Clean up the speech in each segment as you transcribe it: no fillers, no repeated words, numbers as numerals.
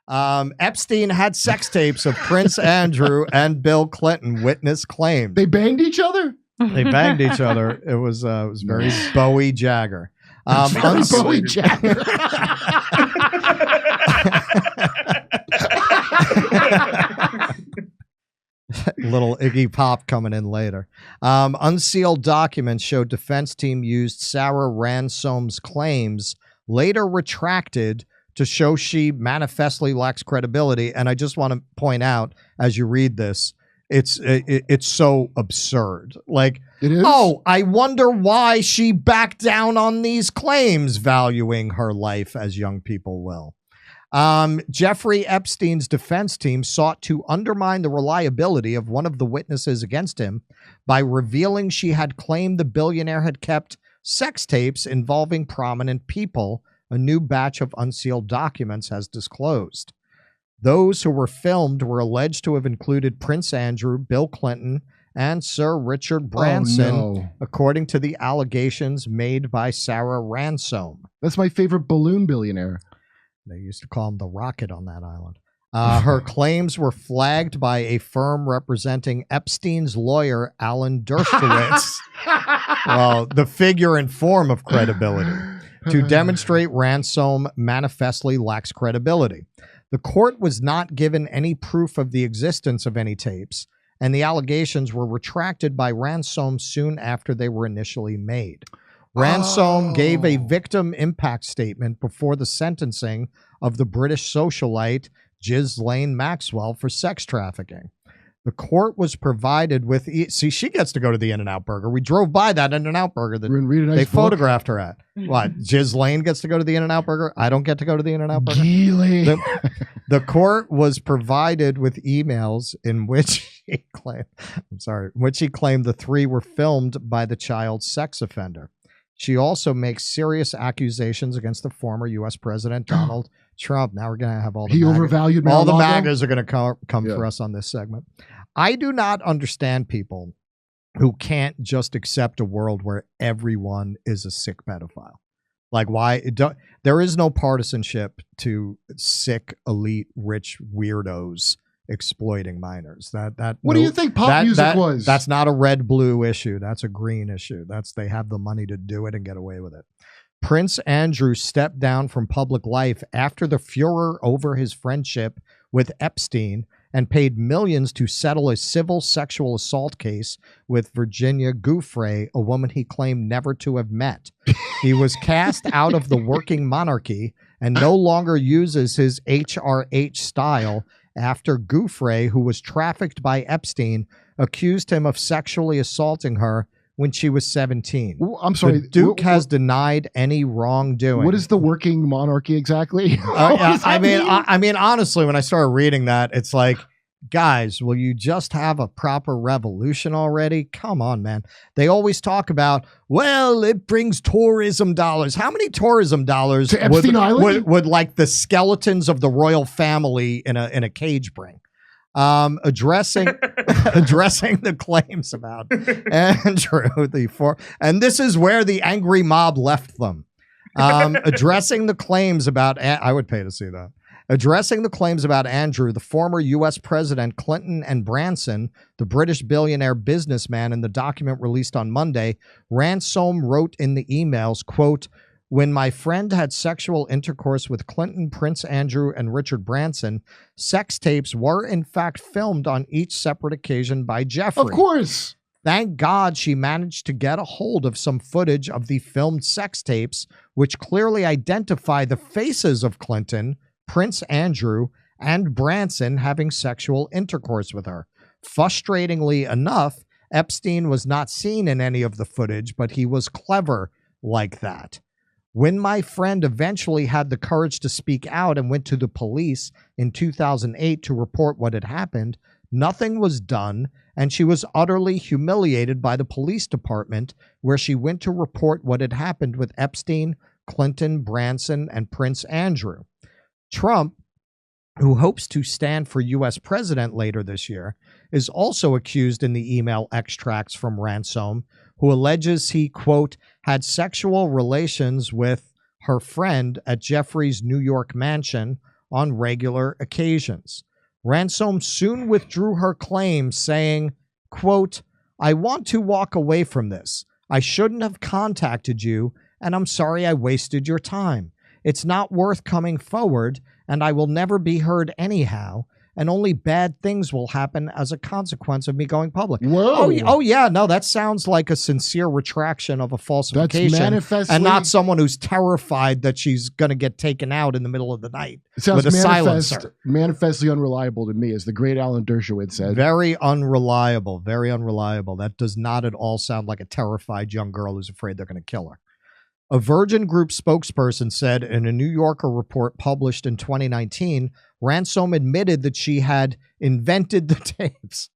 Epstein had sex tapes of Prince Andrew and Bill Clinton, witness claimed. They banged each other? They banged each other. It was very Bowie Jagger. Bowie Jagger. Little Iggy Pop coming in later. Unsealed documents show defense team used Sarah Ransom's claims, later retracted, to show she manifestly lacks credibility. And I just want to point out, as you read this, it's so absurd. Like, it is? Oh, I wonder why she backed down on these claims, valuing her life as young people will. Jeffrey Epstein's defense team sought to undermine the reliability of one of the witnesses against him by revealing she had claimed the billionaire had kept sex tapes involving prominent people, a new batch of unsealed documents has disclosed. Those who were filmed were alleged to have included Prince Andrew, Bill Clinton, and Sir Richard Branson, according to the allegations made by Sarah Ransom. That's my favorite balloon billionaire. They used to call him the Rocket on that island. Her claims were flagged by a firm representing Epstein's lawyer, Alan Dershowitz. Well, the figure and form of credibility. To demonstrate Ransom manifestly lacks credibility. The court was not given any proof of the existence of any tapes, and the allegations were retracted by Ransom soon after they were initially made. Ransom gave a victim impact statement before the sentencing of the British socialite Ghislaine Maxwell for sex trafficking. The court was provided with... See, she gets to go to the In-N-Out Burger. We drove by that In-N-Out Burger that they photographed her at. What? Ghislaine gets to go to the In-N-Out Burger? I don't get to go to the In-N-Out Burger? The court was provided with emails in which he claimed... which he claimed the three were filmed by the child sex offender. She also makes serious accusations against the former U.S. President Donald Trump. Now we're going to have all the overvalued all the MAGAs are going to come for us on this segment. I do not understand people who can't just accept a world where everyone is a sick pedophile. Like, why? There is no partisanship to sick, elite, rich weirdos exploiting minors. What do you think pop music was? That's not a red-blue issue. That's a green issue. They have the money to do it and get away with it. Prince Andrew stepped down from public life after the furor over his friendship with Epstein and paid millions to settle a civil sexual assault case with Virginia Giuffre, a woman he claimed never to have met. He was cast out of the working monarchy and no longer uses his HRH style after Giuffre, who was trafficked by Epstein, accused him of sexually assaulting her when she was 17. I'm sorry. The Duke has denied any wrongdoing. What is the working monarchy exactly? I mean, honestly, when I started reading that, it's like, guys, will you just have a proper revolution already? Come on, man. They always talk about, well, it brings tourism dollars. How many tourism dollars to Epstein Island? would like the skeletons of the royal family in a cage bring? Addressing the claims about Andrew and this is where the angry mob left them. Addressing the claims about I would pay to see that. Addressing the claims about Andrew, the former U.S. President Clinton, and Branson, the British billionaire businessman, in the document released on Monday, Ransom wrote in the emails, quote, "When my friend had sexual intercourse with Clinton, Prince Andrew, and Richard Branson, sex tapes were in fact filmed on each separate occasion by Jeffrey. Of course. Thank God she managed to get a hold of some footage of the filmed sex tapes, which clearly identify the faces of Clinton, Prince Andrew, and Branson having sexual intercourse with her. Frustratingly enough, Epstein was not seen in any of the footage, but he was clever like that. When my friend eventually had the courage to speak out and went to the police in 2008 to report what had happened, nothing was done, and she was utterly humiliated by the police department, where she went to report what had happened with Epstein, Clinton, Branson, and Prince Andrew. Trump, who hopes to stand for U.S. president later this year, is also accused in the email extracts from Ransom, who alleges he, quote, had sexual relations with her friend at Jeffrey's New York mansion, on regular occasions. Ransom soon withdrew her claim, saying, quote, "I want to walk away from this. I shouldn't have contacted you, and I'm sorry I wasted your time. It's not worth coming forward, and I will never be heard anyhow, and only bad things will happen as a consequence of me going public." Whoa. Oh yeah, no, that sounds like a sincere retraction of a falsification, manifestly, and not someone who's terrified that she's going to get taken out in the middle of the night it sounds with a silencer. Manifestly unreliable to me, as the great Alan Dershowitz said. Very unreliable, very unreliable. That does not at all sound like a terrified young girl who's afraid they're going to kill her. A Virgin Group spokesperson said in a New Yorker report published in 2019, Ransom admitted that she had invented the tapes.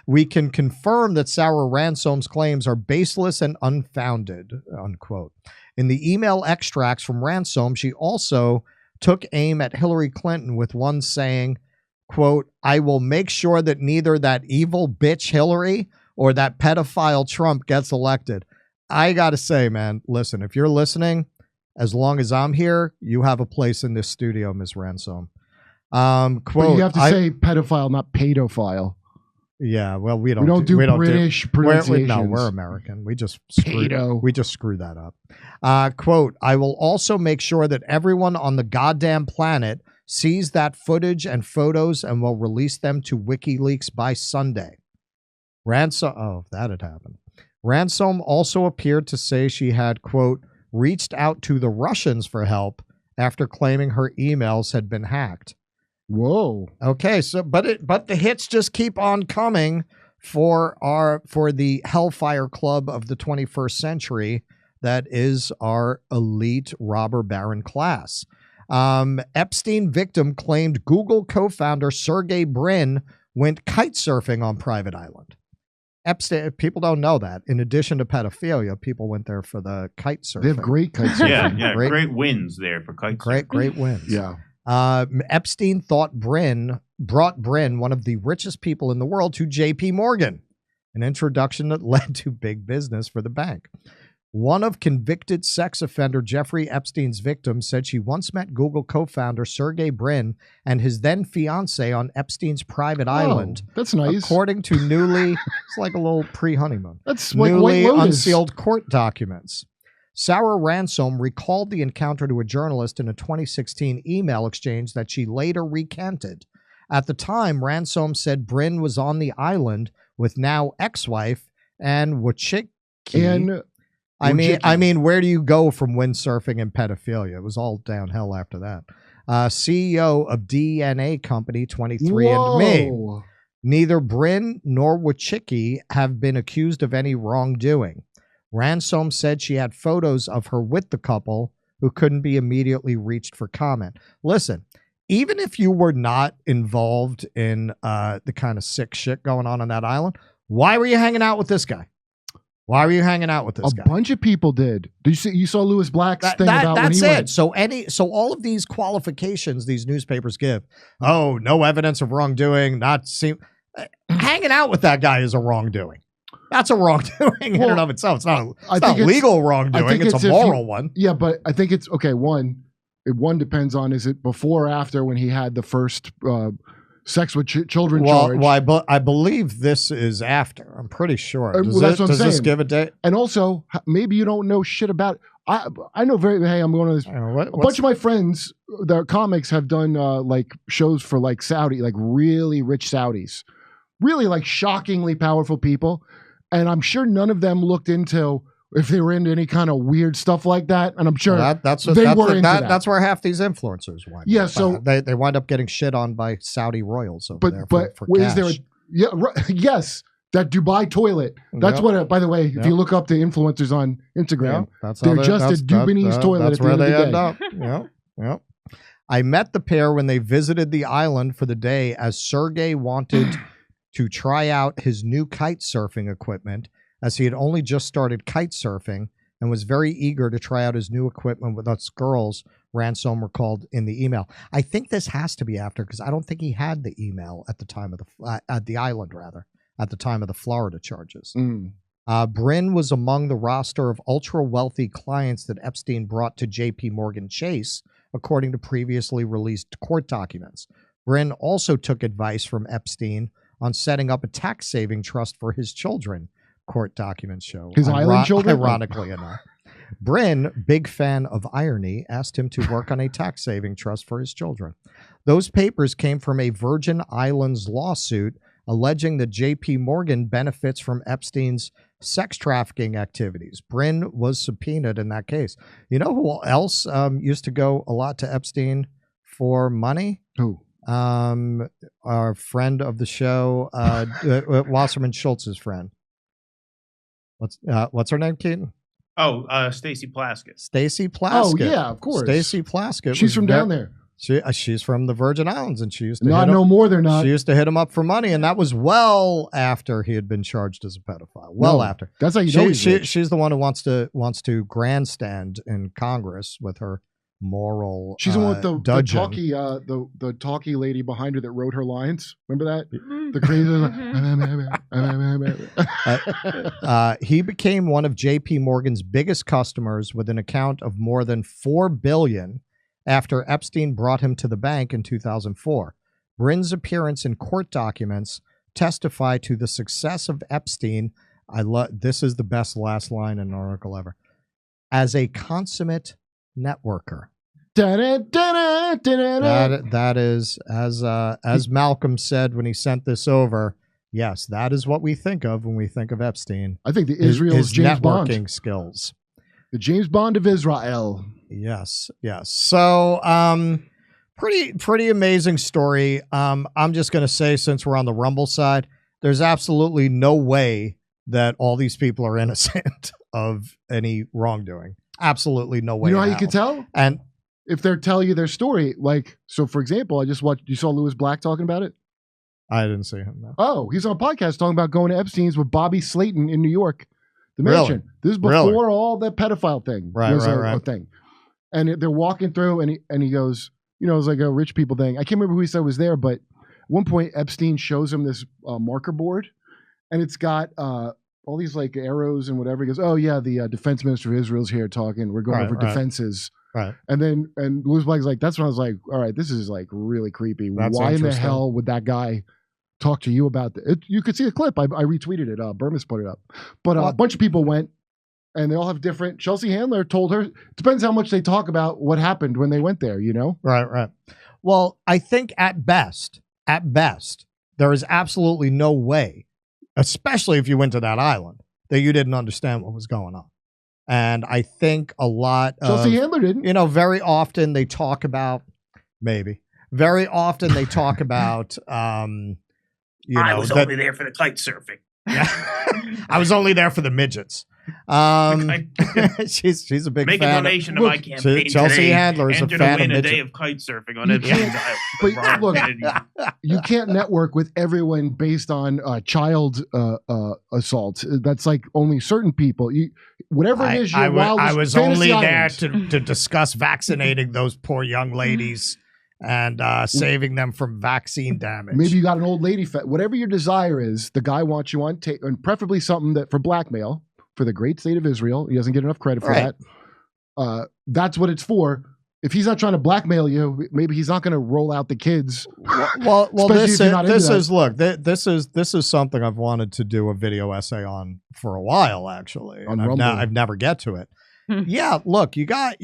"We can confirm that Sarah Ransom's claims are baseless and unfounded," unquote. In the email extracts from Ransom, she also took aim at Hillary Clinton, with one saying, quote, "I will make sure that neither that evil bitch Hillary or that pedophile Trump gets elected." I got to say, man, listen, if you're listening, as long as I'm here, you have a place in this studio, Ms. Ransom. Quote, but you have to say pedophile, not pedophile. Yeah, well, we don't do British pronunciations. No, we're American. We just screw that up. Quote, "I will also make sure that everyone on the goddamn planet sees that footage and photos and will release them to WikiLeaks by Sunday." Ransom, oh, that had happened. Ransom also appeared to say she had, quote, "reached out to the Russians for help after claiming her emails had been hacked." Whoa. Okay, so but the hits just keep on coming for the Hellfire Club of the 21st century. That is our elite robber baron class. Epstein victim claimed Google co-founder Sergey Brin went kite surfing on private island. Epstein, people don't know that. In addition to pedophilia, people went there for the kite surfing. They have great kite surfing. Yeah, great winds there for kite surfing. Great winds. Yeah. Epstein brought Brin, one of the richest people in the world, to J.P. Morgan, an introduction that led to big business for the bank. One of convicted sex offender Jeffrey Epstein's victims said she once met Google co-founder Sergey Brin and his then fiance on Epstein's private island. That's nice. According to it's like a little pre-honeymoon. That's like newly White Lotus. Unsealed court documents. Sarah Ransom recalled the encounter to a journalist in a 2016 email exchange that she later recanted. At the time, Ransom said Brin was on the island with now ex-wife and Wachicki. I mean, where do you go from windsurfing and pedophilia? It was all downhill after that. CEO of DNA company 23andMe. Neither Brin nor Wachicki have been accused of any wrongdoing. Ransom said she had photos of her with the couple who couldn't be immediately reached for comment. Listen, even if you were not involved in the kind of sick shit going on that island, why were you hanging out with this guy? Why were you hanging out with this guy? A bunch of people did. Did you saw Lewis Black's thing about when he went? So all of these qualifications these newspapers give, oh, no evidence of wrongdoing, hanging out with that guy is a wrongdoing. That's a wrongdoing in and of itself. It's not legal wrongdoing. It's a moral one. Yeah, but I think it's okay. One depends on, is it before or after when he had the first sex with children charge? Well, I believe this is after. I'm pretty sure. Does this give a date? And also, maybe you don't know shit about it. I know hey, I'm going to this. A bunch of my friends, their comics, have done like shows for like Saudi, like really rich Saudis, really like shockingly powerful people. And I'm sure none of them looked into if they were into any kind of weird stuff like that. And I'm sure that's where half these influencers wind up. Yeah, so they wind up getting shit on by Saudi royals over there for is there yes, that Dubai toilet. That's what, by the way, if you look up the influencers on Instagram, they're just a Dubinese toilet at the end of the day. Up. Yep. I met the pair when they visited the island for the day, as Sergey wanted to try out his new kite surfing equipment, as he had only just started kite surfing and was very eager to try out his new equipment with us girls, Ransom recalled in the email. I think this has to be after, because I don't think he had the email at the time of at the island, rather, at the time of the Florida charges. Brin was among the roster of ultra-wealthy clients that Epstein brought to J.P. Morgan Chase according to previously released court documents. Brin also took advice from Epstein on setting up a tax-saving trust for his children, court documents show. His island children? Ironically enough. Brin, big fan of irony, asked him to work on a tax-saving trust for his children. Those papers came from a Virgin Islands lawsuit alleging that J.P. Morgan benefits from Epstein's sex trafficking activities. Brin was subpoenaed in that case. You know who else used to go a lot to Epstein for money? Who? Our friend of the show, Wasserman Schultz's friend. What's her name, Keaton? Oh, Stacy Plaskett. Stacy Plaskett. Oh, yeah, of course. Stacy Plaskett. She's from down there. She's from the Virgin Islands, and she used to not no more. They're not. She used to hit him up for money, and that was well after he had been charged as a pedophile. Well after. That's how you know she's the one who wants to grandstand in Congress with her moral. She's the one with the talkie lady behind her that wrote her lines. Remember that? The crazy. He became one of J.P. Morgan's biggest customers with an account of more than $4 billion after Epstein brought him to the bank in 2004. Brin's appearance in court documents testify to the success of Epstein. This is the best last line in an article ever. As a consummate networker. That is, as Malcolm said when he sent this over, yes, that is what we think of when we think of Epstein. I think the Israel's James Bond. Networking skills. The James Bond of Israel. Yes. So, pretty amazing story. I'm just going to say, since we're on the Rumble side, there's absolutely no way that all these people are innocent of any wrongdoing. Absolutely no way. You know how you can tell? And if they're telling you their story, like, so for example, I just watched, you saw Lewis Black talking about it? I didn't see him. No. Oh, he's on a podcast talking about going to Epstein's with Bobby Slayton in New York. The mansion. Really? This is before all the pedophile thing. Right. A thing. And they're walking through, and he goes, you know, it's like a rich people thing. I can't remember who he said was there, but at one point Epstein shows him this marker board, and it's got all these like arrows and whatever. He goes, oh yeah, the defense minister of Israel's here talking. We're going over defenses. Right. And Lewis Black's like, that's when I was like, all right, this is like really creepy. That's Why in the hell would that guy talk to you about it? You could see the clip. I retweeted it. Burmis put it up. But a bunch of people went, and they all have different. Chelsea Handler told her, depends how much they talk about what happened when they went there, you know? Right. Well, I think at best, there is absolutely no way, especially if you went to that island, that you didn't understand what was going on. And I think a lot of Chelsea Handler didn't. You know, very often they talk about I was only there for the kite surfing. I was only there for the midgets. She's a big Make fan. A donation to my campaign Chelsea today. Handler is a fan of a midget. day of kite surfing on Epstein's Island. But look, you can't network with everyone based on child assault. That's like only certain people. Whatever it is, I was only there to discuss vaccinating those poor young ladies and saving them from vaccine damage. Maybe you got an old lady. Whatever your desire is, the guy wants you on tape, and preferably something that for blackmail. For the great state of Israel. He doesn't get enough credit for that. That's what it's for. If he's not trying to blackmail you, maybe he's not going to roll out the kids. Well, this is something I've wanted to do a video essay on for a while, actually. And I've never get to it. Yeah, look, you got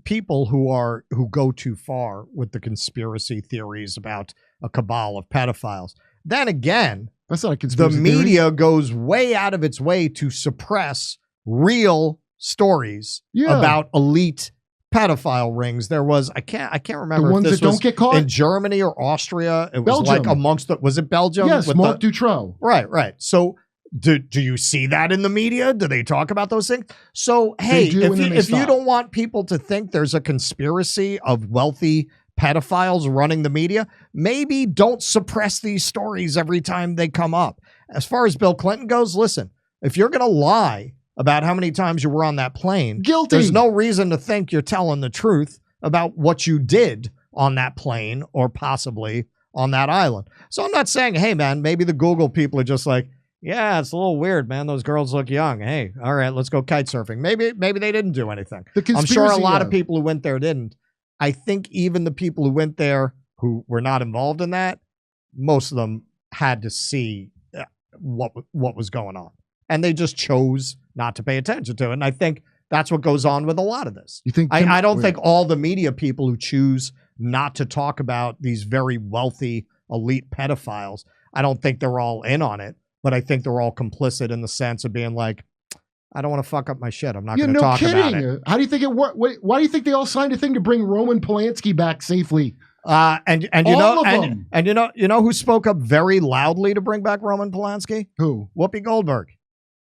people who go too far with the conspiracy theories about a cabal of pedophiles. Then again, that's not a conspiracy theory. Media goes way out of its way to suppress real stories about elite pedophile rings. There was I can't remember the ones that don't get caught in Germany or Austria. It was like amongst was it Belgium? Yes, Marc Dutroux. Right. So do you see that in the media? Do they talk about those things? So hey, if you don't want people to think there's a conspiracy of wealthy pedophiles running the media, maybe don't suppress these stories every time they come up. As far as Bill Clinton goes, listen, if you're going to lie about how many times you were on that plane, guilty. There's no reason to think you're telling the truth about what you did on that plane or possibly on that island. So I'm not saying, hey, man, maybe the Google people are just like, yeah, it's a little weird, man. Those girls look young. Hey, all right, let's go kite surfing. Maybe they didn't do anything. I'm sure a lot of people who went there didn't. I think even the people who went there who were not involved in that, most of them had to see what was going on. And they just chose not to pay attention to it. And I think that's what goes on with a lot of this. You think I don't think all the media people who choose not to talk about these very wealthy elite pedophiles, I don't think they're all in on it, but I think they're all complicit in the sense of being like, I don't want to fuck up my shit. I'm not going to talk about it. How do you think it worked? Why do you think they all signed a thing to bring Roman Polanski back safely? And you know who spoke up very loudly to bring back Roman Polanski? Who? Whoopi Goldberg.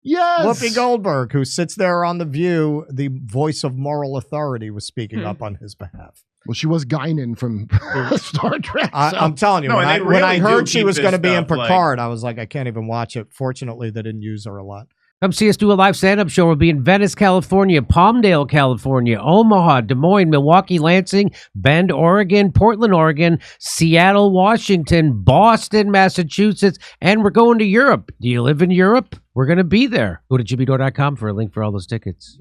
Yes. Whoopi Goldberg, who sits there on The View, the voice of moral authority, was speaking up on his behalf. Well, she was Guinan from Star Trek. I'm telling you, No, when I heard she was going to be in stuff, Picard, I was like, I can't even watch it. Fortunately, they didn't use her a lot. Come see us do a live stand-up show. We'll be in Venice, California, Palmdale, California, Omaha, Des Moines, Milwaukee, Lansing, Bend, Oregon, Portland, Oregon, Seattle, Washington, Boston, Massachusetts, and we're going to Europe. Do you live in Europe? We're going to be there. Go to jimmydore.com for a link for all those tickets.